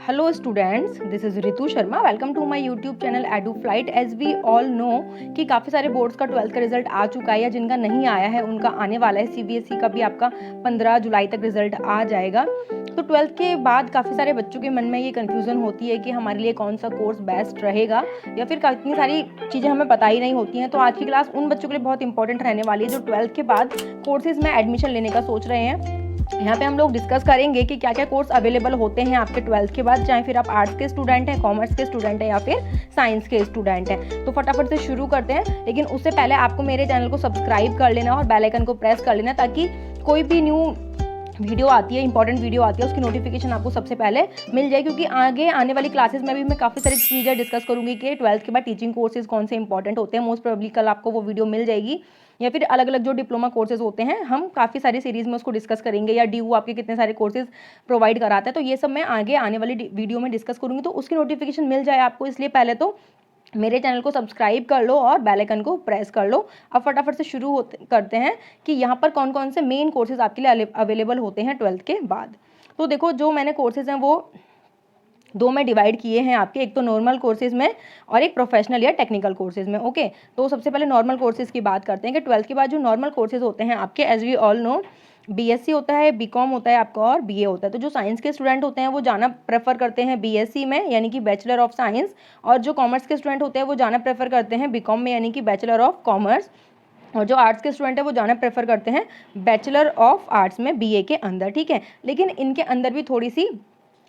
Hello students, this is Ritu Sharma. Welcome to my YouTube channel Edu Flight. As we all know कि काफ़ी सारे boards का 12th का result आ चुका है या जिनका नहीं आया है उनका आने वाला है। CBSE का भी आपका 15 जुलाई तक रिजल्ट आ जाएगा। तो 12th के बाद काफ़ी सारे बच्चों के मन में ये कन्फ्यूज़न होती है कि हमारे लिए कौन सा कोर्स बेस्ट रहेगा या फिर इतनी सारी चीज़ें हमें पता ही नहीं होती हैं। तो आज की क्लास उन बच्चों के लिए बहुत इंपॉर्टेंट रहने वाली है जो 12th के बाद कोर्सेज़ में एडमिशन लेने का सोच रहे हैं। यहाँ पे हम लोग डिस्कस करेंगे कि क्या क्या कोर्स अवेलेबल होते हैं आपके 12th के बाद, चाहे फिर आप आर्ट्स के स्टूडेंट हैं, कॉमर्स के स्टूडेंट हैं या फिर साइंस के स्टूडेंट हैं। तो फटाफट से शुरू करते हैं, लेकिन उससे पहले आपको मेरे चैनल को सब्सक्राइब कर लेना और बेल आइकन को प्रेस कर लेना ताकि कोई भी न्यू वीडियो आती है, इंपॉर्टेंट वीडियो आती है, उसकी नोटिफिकेशन आपको सबसे पहले मिल जाए। क्योंकि आगे आने वाली क्लासेस में भी मैं काफ़ी सारी चीज़ें डिस्कस करूंगी कि 12th के बाद टीचिंग कोर्सेज कौन से इंपॉर्टेंट होते हैं। मोस्ट प्रोबेबली कल आपको वो वीडियो मिल जाएगी या फिर अलग अलग जो डिप्लोमा कोर्सेज होते हैं हम काफ़ी सारी सीरीज़ में उसको डिस्कस करेंगे, या DU आपके कितने सारे कोर्सेज प्रोवाइड कराता है। तो ये सब मैं आगे आने वाली वीडियो में डिस्कस करूँगी, तो उसकी नोटिफिकेशन मिल जाए आपको। इसलिए पहले तो मेरे चैनल को सब्सक्राइब कर लो और बेल आइकन को प्रेस कर लो। अब फटाफट से शुरू करते हैं कि यहाँ पर कौन कौन से मेन कोर्सेज आपके लिए अवेलेबल होते हैं 12th के बाद। तो देखो, जो मैंने कोर्सेज हैं वो दो में डिवाइड किए हैं आपके, एक तो नॉर्मल कोर्सेज में और एक प्रोफेशनल या टेक्निकल कोर्सेज में। ओके, तो सबसे पहले नॉर्मल कोर्सेज की बात करते हैं कि 12th के बाद जो नॉर्मल कोर्सेज होते हैं आपके, as we all know, BSc होता है, BCom होता है आपका और BA होता है। तो जो साइंस के स्टूडेंट होते हैं वो जाना प्रेफर करते हैं BSc में, यानी कि बैचलर ऑफ साइंस, और जो कॉमर्स के स्टूडेंट होते हैं वो जाना प्रेफर करते हैं BCom में, यानी कि बैचलर ऑफ कॉमर्स, और जो आर्ट्स के स्टूडेंट है वो जाना प्रेफर करते हैं बैचलर ऑफ आर्ट्स में BA के अंदर। ठीक है, लेकिन इनके अंदर भी थोड़ी सी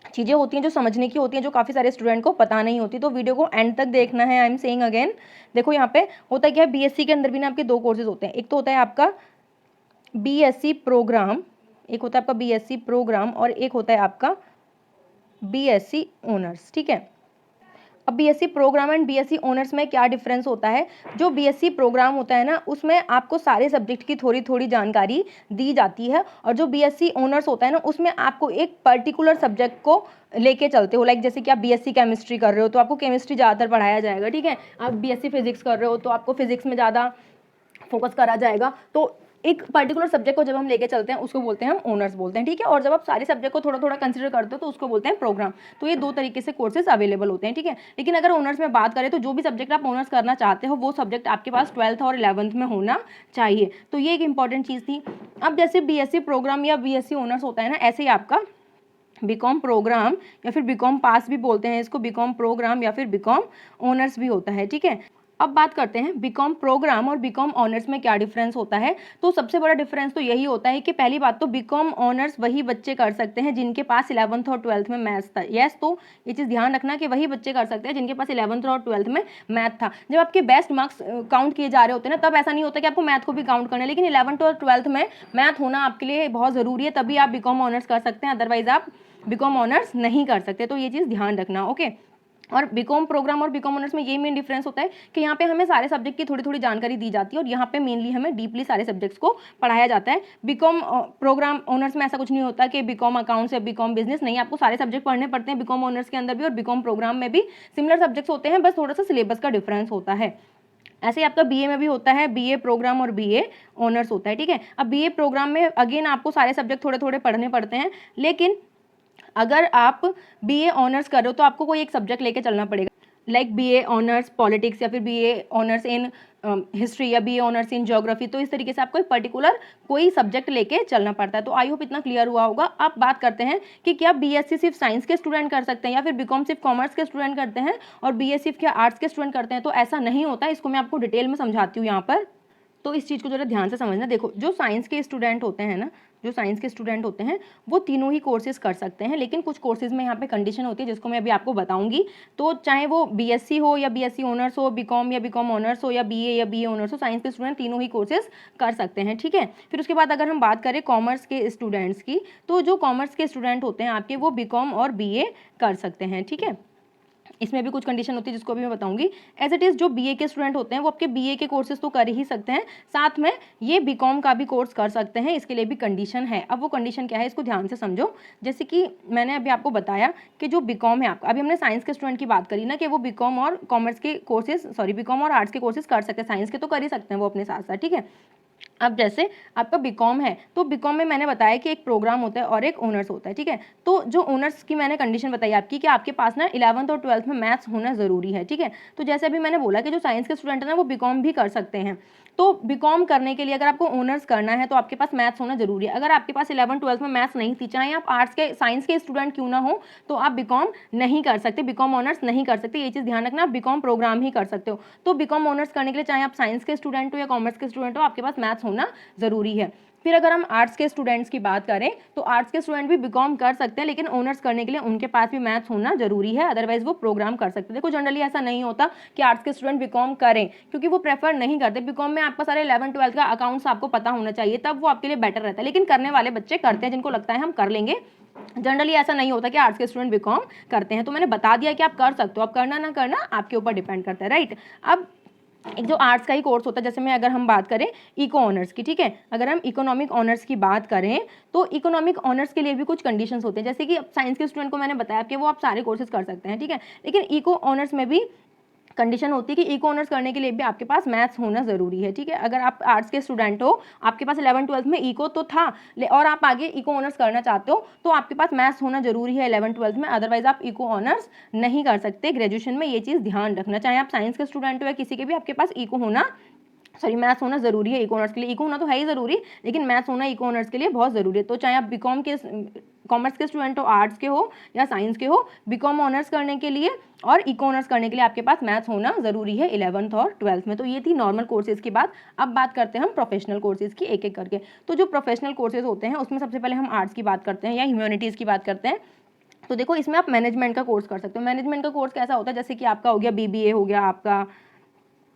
चीज़ें होती हैं जो समझने की होती हैं, जो काफ़ी सारे स्टूडेंट को पता नहीं होती। तो वीडियो को एंड तक देखना है। आई एम सेइंग अगेन, देखो यहाँ पे होता क्या है, BSc के अंदर भी ना आपके दो कोर्सेज होते हैं। एक तो होता है आपका BSc प्रोग्राम, एक होता है आपका BSc प्रोग्राम और एक होता है आपका BSc ऑनर्स। ठीक है, अब BSc programme and BSc honours में क्या डिफरेंस होता है। जो BSc प्रोग्राम होता है ना, उसमें आपको सारे सब्जेक्ट की थोड़ी थोड़ी जानकारी दी जाती है, और जो BSc ऑनर्स होता है ना, उसमें आपको एक पर्टिकुलर सब्जेक्ट को लेके चलते हो। लाइक जैसे कि आप BSc केमिस्ट्री कर रहे हो तो आपको केमिस्ट्री ज़्यादातर पढ़ाया जाएगा। ठीक है, आप BSc फिजिक्स कर रहे हो तो आपको फिजिक्स में ज़्यादा फोकस करा जाएगा। तो एक पर्टिकुलर सब्जेक्ट को जब हम लेके चलते हैं उसको बोलते हैं हम ऑनर्स बोलते हैं। ठीक है, और जब आप सारे सब्जेक्ट को थोड़ा थोड़ा कंसिडर करते हो तो उसको बोलते हैं प्रोग्राम। तो ये दो तरीके से कोर्सेज अवेलेबल होते हैं। ठीक है, लेकिन अगर ऑनर्स में बात करें तो जो भी सब्जेक्ट आप ऑनर्स करना चाहते हो वो सब्जेक्ट आपके पास 12th और 11th में होना चाहिए। तो ये एक इंपॉर्टेंट चीज़ थी। अब जैसे BSc प्रोग्राम या BSc ऑनर्स होता है ना, ऐसे ही आपका BCom प्रोग्राम या फिर BCom पास भी बोलते हैं इसको, BCom प्रोग्राम या फिर BCom ऑनर्स भी होता है। ठीक है, अब बात करते हैं BCom प्रोग्राम और BCom ऑनर्स में क्या डिफरेंस होता है। तो सबसे बड़ा डिफरेंस तो यही होता है कि पहली बात तो BCom ऑनर्स वही बच्चे कर सकते हैं जिनके पास 11th और 12th में मैथ्स था। यस, तो ये चीज़ ध्यान रखना कि वही बच्चे कर सकते हैं जिनके पास 11th और 12th में मैथ था। जब आपके बेस्ट मार्क्स काउंट किए जा रहे होते हैं ना, तब ऐसा नहीं होता कि आपको मैथ को भी काउंट करना है, लेकिन 11th और 12th में मैथ होना आपके लिए बहुत ज़रूरी है, तभी आप BCom ऑनर्स कर सकते हैं, अदरवाइज आप BCom ऑनर्स नहीं कर सकते। तो ये चीज़ ध्यान रखना। ओके, और BCom प्रोग्राम और BCom ऑनर्स में ये मेन डिफरेंस होता है कि यहाँ पे हमें सारे सब्जेक्ट की थोड़ी थोड़ी जानकारी दी जाती है और यहाँ पे मेनली हमें डीपली सारे सब्जेक्ट्स को पढ़ाया जाता है। BCom प्रोग्राम ऑनर्स में ऐसा कुछ नहीं होता कि BCom अकाउंट्स या BCom बिजनेस, नहीं, आपको सारे सब्जेक्ट पढ़ने पड़ते हैं BCom ऑनर्स के अंदर भी, और BCom प्रोग्राम में भी सिमिलर सब्जेक्ट्स होते हैं, बस थोड़ा सा सिलेबस का डिफरेंस होता है। ऐसे ही आपका BA में भी होता है, BA प्रोग्राम और BA ऑनर्स होता है। ठीक है, अब BA प्रोग्राम में अगेन आपको सारे सब्जेक्ट थोड़े थोड़े पढ़ने पड़ते हैं, लेकिन अगर आप BA ऑनर्स कर रहे हो तो आपको कोई एक सब्जेक्ट लेके चलना पड़ेगा। लाइक BA ऑनर्स पॉलिटिक्स या फिर BA ऑनर्स इन हिस्ट्री या BA ऑनर्स इन ज्योग्राफी। तो इस तरीके से आपको एक पर्टिकुलर कोई सब्जेक्ट लेके चलना पड़ता है। तो आई होप इतना क्लियर हुआ होगा। अब बात करते हैं कि क्या BSc सिर्फ साइंस के स्टूडेंट कर सकते हैं या फिर BCom सिर्फ कॉमर्स के स्टूडेंट करते हैं और BA सिर्फ क्या आर्ट्स के स्टूडेंट करते हैं। तो ऐसा नहीं होता, इसको मैं आपको डिटेल में समझाती हूँ यहाँ पर, तो इस चीज़ को जरा ध्यान से समझना। देखो, जो साइंस के स्टूडेंट होते हैं ना, जो साइंस के स्टूडेंट होते हैं वो तीनों ही कोर्सेज कर सकते हैं, लेकिन कुछ कोर्सेज में यहाँ पे कंडीशन होती है जिसको मैं अभी आपको बताऊंगी। तो चाहे वो BSc हो या BSc ऑनर्स हो, BCom या BCom ऑनर्स हो या BA या BA ऑनर्स हो, साइंस के स्टूडेंट तीनों ही कोर्सेज कर सकते हैं। ठीक है, फिर उसके बाद अगर हम बात करें कॉमर्स के स्टूडेंट्स की, तो जो कॉमर्स के स्टूडेंट होते हैं आपके, वो BCom और BA कर सकते हैं। ठीक है, इसमें भी कुछ कंडीशन होती है जिसको भी मैं बताऊंगी। एज इट इज़ जो BA के स्टूडेंट होते हैं वो आपके BA के कोर्सेज तो कर ही सकते हैं, साथ में ये BCom का भी कोर्स कर सकते हैं, इसके लिए भी कंडीशन है। अब वो कंडीशन क्या है, इसको ध्यान से समझो। जैसे कि मैंने अभी आपको बताया कि जो BCom है आपका, अभी हमने साइंस के स्टूडेंट की बात करी ना कि वो BCom और कॉमर्स के कोर्सेज, BCom और आर्ट्स के कोर्सेज कर सकते हैं, साइंस के तो कर ही सकते हैं वो अपने साथ साथ। ठीक है, अब जैसे आपका बीकॉम है, तो बीकॉम में मैंने बताया कि एक प्रोग्राम होता है और एक ऑनर्स होता है, ठीक है। तो जो ऑनर्स की मैंने कंडीशन बताई आपकी कि आपके पास ना 11th और 12th में मैथ्स होना ज़रूरी है, ठीक है। तो जैसे अभी मैंने बोला कि जो साइंस के स्टूडेंट है ना वो बीकॉम भी कर सकते हैं। तो बीकॉम करने के लिए अगर आपको ऑनर्स करना है तो आपके पास मैथ्स होना जरूरी है। अगर आपके पास 11th-12th में मैथ्स नहीं थी, चाहे आप आर्ट्स के साइंस के स्टूडेंट क्यों ना हो, तो आप बीकॉम नहीं कर सकते, बीकॉम ऑनर्स नहीं कर सकते। ये चीज़ ध्यान रखना, आप बीकॉम प्रोग्राम ही कर सकते हो। तो बीकॉम ऑनर्स करने के लिए चाहे आप साइंस के स्टूडेंट हो या कॉमर्स के स्टूडेंट हो, आपके पास मैथ्स होना ज़रूरी है। फिर अगर हम आर्ट्स के स्टूडेंट्स की बात करें तो आर्ट्स के स्टूडेंट भी बीकॉम कर सकते हैं, लेकिन ऑनर्स करने के लिए उनके पास भी मैथ्स होना जरूरी है, अदरवाइज वो प्रोग्राम कर सकते हैं। देखो जनरली ऐसा नहीं होता कि आर्ट्स के स्टूडेंट बीकॉम करें, क्योंकि वो प्रेफर नहीं करते। बीकॉम में आपका सारे 11th-12th का अकाउंट्स आपको पता होना चाहिए, तब वो आपके लिए बेटर रहता है। लेकिन करने वाले बच्चे करते हैं, जिनको लगता है हम कर लेंगे। जनरली ऐसा नहीं होता कि आर्ट्स के स्टूडेंट बीकॉम करते हैं। तो मैंने बता दिया कि आप कर सकते हो, अब करना ना करना आपके ऊपर डिपेंड करता है, राइट। अब एक जो आर्ट्स का ही कोर्स होता है, जैसे मैं अगर हम बात करें इको ऑनर्स की, ठीक है, अगर हम इकोनॉमिक ऑनर्स की बात करें तो इकोनॉमिक ऑनर्स के लिए भी कुछ कंडीशंस होते हैं। जैसे कि साइंस के स्टूडेंट को मैंने बताया कि वो आप सारे कोर्सेज कर सकते हैं, ठीक है, लेकिन इको ऑनर्स में भी कंडीशन होती है कि इको ऑनर्स करने के लिए भी आपके पास मैथ्स होना ज़रूरी है, ठीक है। अगर आप आर्ट्स के स्टूडेंट हो, आपके पास 11th-12th में इको तो था और आप आगे इको ऑनर्स करना चाहते हो, तो आपके पास मैथ्स होना जरूरी है 11th-12th में, अदरवाइज आप इको ऑनर्स नहीं कर सकते ग्रेजुएशन में। ये चीज़ ध्यान रखना, चाहे आप साइंस के स्टूडेंट हो या किसी के भी, आपके पास इको होना मैथ्स होना जरूरी है इको ऑनर्स के लिए। इको होना तो है ही जरूरी, लेकिन मैथ्स होना इको ऑनर्स के लिए बहुत जरूरी है। तो चाहे आप बीकॉम के कॉमर्स के स्टूडेंट हो, आर्ट्स के हो या साइंस के हो, बीकॉम ऑनर्स करने के लिए और इको ऑनर्स करने के लिए आपके पास मैथ्स होना जरूरी है 11th और 12th में। तो ये थी नॉर्मल कोर्सेज की बात। अब बात करते हैं हम प्रोफेशनल कोर्सेज की एक एक करके। तो जो प्रोफेशनल कोर्सेज होते हैं उसमें सबसे पहले हम आर्ट्स की बात करते हैं या ह्यूमैनिटीज़ की बात करते हैं। तो देखो इसमें आप मैनेजमेंट का कोर्स कर सकते हो। मैनेजमेंट का कोर्स कैसा होता है, जैसे कि आपका हो गया बीबीए हो गया आपका,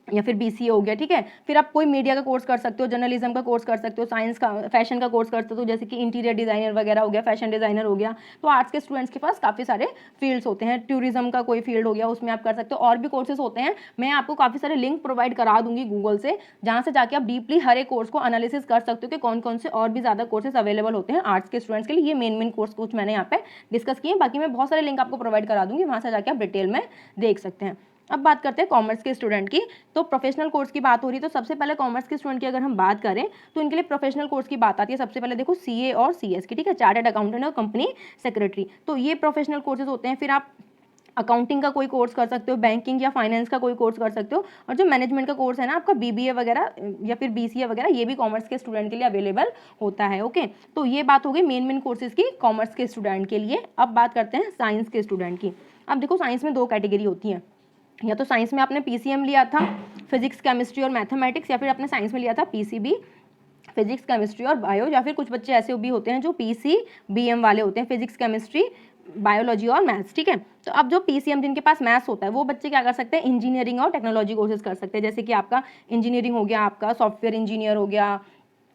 या फिर बीसीए हो गया, ठीक है। फिर आप कोई मीडिया का कोर्स कर सकते हो, जर्नलिज्म का कोर्स कर सकते हो, साइंस का, फैशन का कोर्स कर सकते हो, जैसे कि इंटीरियर डिजाइनर वगैरह हो गया, फैशन डिजाइनर हो गया। तो आर्ट्स के स्टूडेंट्स के पास काफ़ी सारे फील्ड्स होते हैं। टूरिज्म का कोई फील्ड हो गया, उसमें आप कर सकते हो। और भी कोर्सेज होते हैं, मैं आपको काफ़ी सारे लिंक प्रोवाइड करा दूंगी गूगल से, जहाँ से जाके आप डीपली हर एक कोर्स को एनालिसिस कर सकते हो कि कौन कौन से और भी ज़्यादा कोर्सेज अवेलेबल होते हैं आर्ट्स के स्टूडेंट्स के लिए। ये मेन कोर्स कुछ मैंने यहाँ पे डिस्कस किए, बाकी मैं बहुत सारे लिंक आपको प्रोवाइड करा दूंगी, वहाँ से जाके आप डिटेल में देख सकते हैं। अब बात करते हैं कॉमर्स के स्टूडेंट की। तो प्रोफेशनल कोर्स की बात हो रही है, तो सबसे पहले कॉमर्स के स्टूडेंट की अगर हम बात करें तो इनके लिए प्रोफेशनल कोर्स की बात आती है। सबसे पहले देखो सीए और सीएस की, ठीक है, चार्टर्ड अकाउंटेंट और कंपनी सेक्रेटरी। तो ये प्रोफेशनल कोर्सेज होते हैं। फिर आप अकाउंटिंग का कोई कोर्स कर सकते हो, बैंकिंग या फाइनेंस का कोई कोर्स कर सकते हो। और जो मैनेजमेंट का कोर्स है ना आपका बीबीए वगैरह या फिर बीसीए वगैरह, ये भी कॉमर्स के स्टूडेंट के लिए अवेलेबल होता है। ओके, तो ये बात हो गई मेन कोर्सेज की कॉमर्स के स्टूडेंट के लिए। अब बात करते हैं साइंस के स्टूडेंट की। अब देखो साइंस में दो कैटेगरी होती हैं, या तो साइंस में आपने पीसीएम लिया था, फिजिक्स केमिस्ट्री और मैथमेटिक्स, या फिर आपने साइंस में लिया था पीसीबी, फिजिक्स केमिस्ट्री और बायो, या फिर कुछ बच्चे ऐसे भी होते हैं जो पीसीबीएम वाले होते हैं, फिजिक्स केमिस्ट्री बायोलॉजी और मैथ्स, ठीक है। तो अब जो पीसीएम जिनके पास मैथ्स होता है वो बच्चे क्या कर सकते हैं, इंजीनियरिंग और टेक्नोलॉजी कोर्सेज कर सकते हैं। जैसे कि आपका इंजीनियरिंग हो गया, आपका सॉफ्टवेयर इंजीनियर हो गया,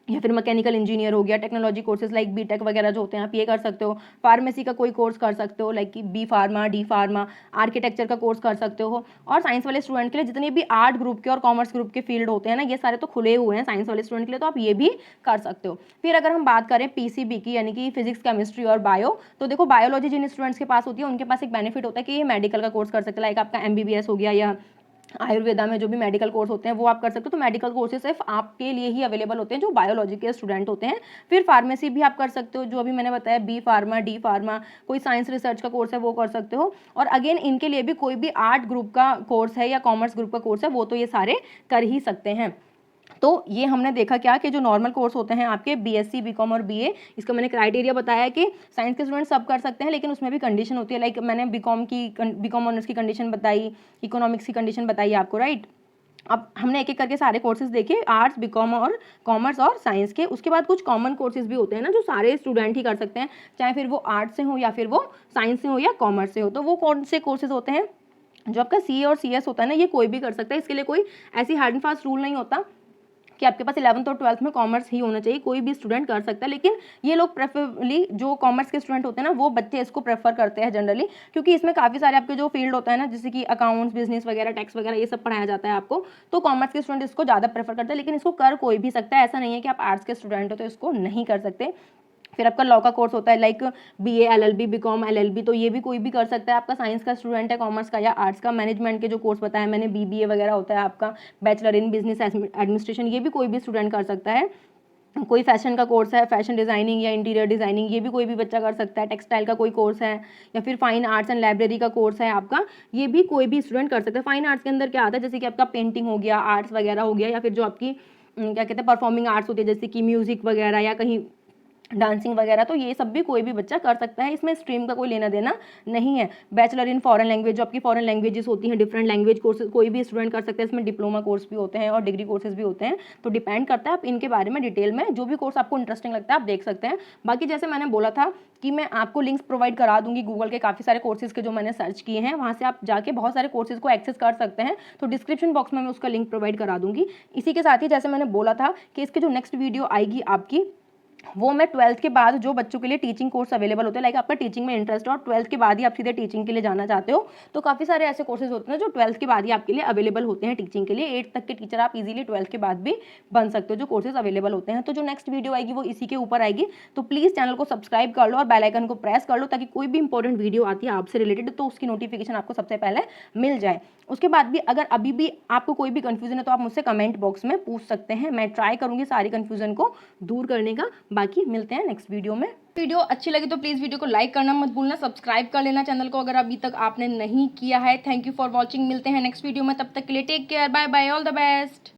या फिर मैकेनिकल इंजीनियर हो गया। टेक्नोलॉजी कोर्सेज लाइक बीटेक वगैरह जो होते हैं आप ये कर सकते हो। फार्मेसी का कोई कोर्स कर सकते हो, like B pharma, D pharma. Architecture का कोर्स कर सकते हो। और साइंस वाले स्टूडेंट के लिए जितने भी आर्ट ग्रुप के और कॉमर्स ग्रुप के फील्ड होते हैं ना, ये सारे तो खुले हुए हैं साइंस वाले स्टूडेंट के लिए, तो आप ये भी कर सकते हो। फिर अगर हम बात करें पीसीबी की, यानी कि फिजिक्स केमिस्ट्री और बायो, तो देखो बायोलॉजी जिन स्टूडेंट्स के पास होती है उनके पास एक बेनिफिट होता है कि ये मेडिकल का कोर्स कर सकते हैं, लाइक आपका एमबीबीएस हो गया या आयुर्वेदा में जो भी मेडिकल कोर्स होते हैं वो आप कर सकते हो। तो मेडिकल कोर्सेज सिर्फ आपके लिए ही अवेलेबल होते हैं जो बायोलॉजी के स्टूडेंट होते हैं। फिर फार्मेसी भी आप कर सकते हो, जो अभी मैंने बताया बी फार्मा, डी फार्मा। कोई साइंस रिसर्च का कोर्स है वो कर सकते हो। और अगेन इनके लिए भी कोई भी आर्ट ग्रुप का कोर्स है या कॉमर्स ग्रुप का कोर्स है वो तो ये सारे कर ही सकते हैं। तो ये हमने देखा क्या कि जो नॉर्मल कोर्स होते हैं आपके बीएससी, बीकॉम और बीए, इसका मैंने क्राइटेरिया बताया कि साइंस के स्टूडेंट सब कर सकते हैं, लेकिन उसमें भी कंडीशन होती है। लाइक मैंने बीकॉम ऑनर्स की कंडीशन बताई, इकोनॉमिक्स की कंडीशन बताई आपको, राइट। अब हमने एक एक करके सारे कोर्सेज देखे, आर्ट्स, बीकॉम और कॉमर्स और साइंस के। उसके बाद कुछ कॉमन कोर्सेज भी होते हैं ना जो सारे स्टूडेंट ही कर सकते हैं, चाहे फिर वो आर्ट्स से हो या फिर वो साइंस से हो या कॉमर्स से हो। तो वो कौन से कोर्सेज होते हैं, जो आपका सी और सी एस होता है ना, ये कोई भी कर सकता है। इसके लिए कोई ऐसी हार्ड एंड फास्ट रूल नहीं होता कि आपके पास 11th और 12th में कॉमर्स ही होना चाहिए, कोई भी स्टूडेंट कर सकता है। लेकिन ये लोग प्रेफरेबली जो कॉमर्स के स्टूडेंट होते हैं ना वो बच्चे इसको प्रेफर करते हैं जनरली, क्योंकि इसमें काफ़ी सारे आपके जो फील्ड होता है ना, जैसे कि अकाउंट्स, बिजनेस वगैरह, टैक्स वगैरह, ये सब पढ़ाया जाता है आपको। तो कॉमर्स के स्टूडेंट इसको ज़्यादा प्रेफर करते हैं, लेकिन इसको कर कोई भी सकता है। ऐसा नहीं है कि आप आर्ट्स के स्टूडेंट हो तो इसको नहीं कर सकते। फिर आपका लॉ का कोर्स होता है like BA LLB BCom LLB, तो ये भी कोई भी कर सकता है। आपका साइंस का स्टूडेंट है, कॉमर्स का या आर्ट्स का, मैनेजमेंट के जो कोर्स बताया मैंने BBA वगैरह होता है आपका, बैचलर इन बिजनेस एडमिनिस्ट्रेशन, ये भी कोई भी स्टूडेंट कर सकता है। कोई फैशन का कोर्स है, फैशन डिज़ाइनिंग या इंटीरियर डिज़ाइनिंग, ये भी कोई भी बच्चा कर सकता है। टेक्सटाइल का कोई कोर्स है या फिर फाइन आर्ट्स एंड लाइब्रेरी का कोर्स है आपका, ये भी कोई भी स्टूडेंट कर सकता है। फाइन आर्ट्स के अंदर क्या आता है, जैसे कि आपका पेंटिंग हो गया, आर्ट्स वगैरह हो गया, या फिर जो आपकी क्या कहते हैं परफॉर्मिंग आर्ट्स होती है, जैसे कि म्यूज़िक वगैरह या कहीं डांसिंग वगैरह, तो ये सब भी कोई भी बच्चा कर सकता है। इसमें स्ट्रीम का कोई लेना देना नहीं है। बैचलर इन फॉरेन लैंग्वेज, जो आपकी फॉरेन लैंग्वेजेस होती हैं, डिफरेंट लैंग्वेज कोर्सेज कोई भी स्टूडेंट कर सकता है। इसमें डिप्लोमा कोर्स भी होते हैं और डिग्री कोर्सेज भी होते हैं, तो डिपेंड करता है। आप इनके बारे में डिटेल में जो भी कोर्स आपको इंटरेस्टिंग लगता है आप देख सकते हैं। बाकी जैसे मैंने बोला था कि मैं आपको लिंक्स प्रोवाइड करा दूंगी गूगल के काफ़ी सारे कोर्सेज के जो मैंने सर्च किए हैं, वहाँ से आप जाके बहुत सारे कोर्सेज को एक्सेस कर सकते हैं। तो डिस्क्रिप्शन बॉक्स में मैं उसका लिंक प्रोवाइड करा दूंगी। इसी के साथ ही जैसे मैंने बोला था कि इसकी जो नेक्स्ट वीडियो आएगी आपकी, वो मैं 12th के बाद जो बच्चों के लिए टीचिंग कोर्स अवेलेबल होते हैं, लाइक आपका टीचिंग में इंटरेस्ट है और 12th के बाद ही आप सीधे टीचिंग के लिए जाना चाहते हो, तो काफ़ी सारे ऐसे कोर्सेज होते हैं जो 12th के बाद ही आपके लिए अवेलेबल होते हैं टीचिंग के लिए। 8th तक के टीचर आप इजीली 12th के बाद भी बन सकते हो, जो कोर्सेज अवेलेबल होते हैं। तो जो नेक्स्ट वीडियो आएगी वो इसी के ऊपर आएगी, तो प्लीज़ चैनल को सब्सक्राइब कर लो और बेल आइकन को प्रेस कर लो, ताकि कोई भी इंपॉर्टेंट वीडियो आती है आपसे रिलेटेड तो उसकी नोटिफिकेशन आपको सबसे पहले मिल जाए। उसके बाद भी अगर अभी भी आपको कोई भी कंफ्यूजन है तो आप मुझसे कमेंट बॉक्स में पूछ सकते हैं, मैं ट्राई करूंगी सारी कंफ्यूजन को दूर करने का। बाकी मिलते हैं नेक्स्ट वीडियो में। वीडियो अच्छी लगी तो प्लीज़ वीडियो को लाइक करना मत भूलना, सब्सक्राइब कर लेना चैनल को अगर अभी तक आपने नहीं किया है। थैंक यू फॉर वॉचिंग, मिलते हैं नेक्स्ट वीडियो में, तब तक के लिए take care, bye bye, all the best.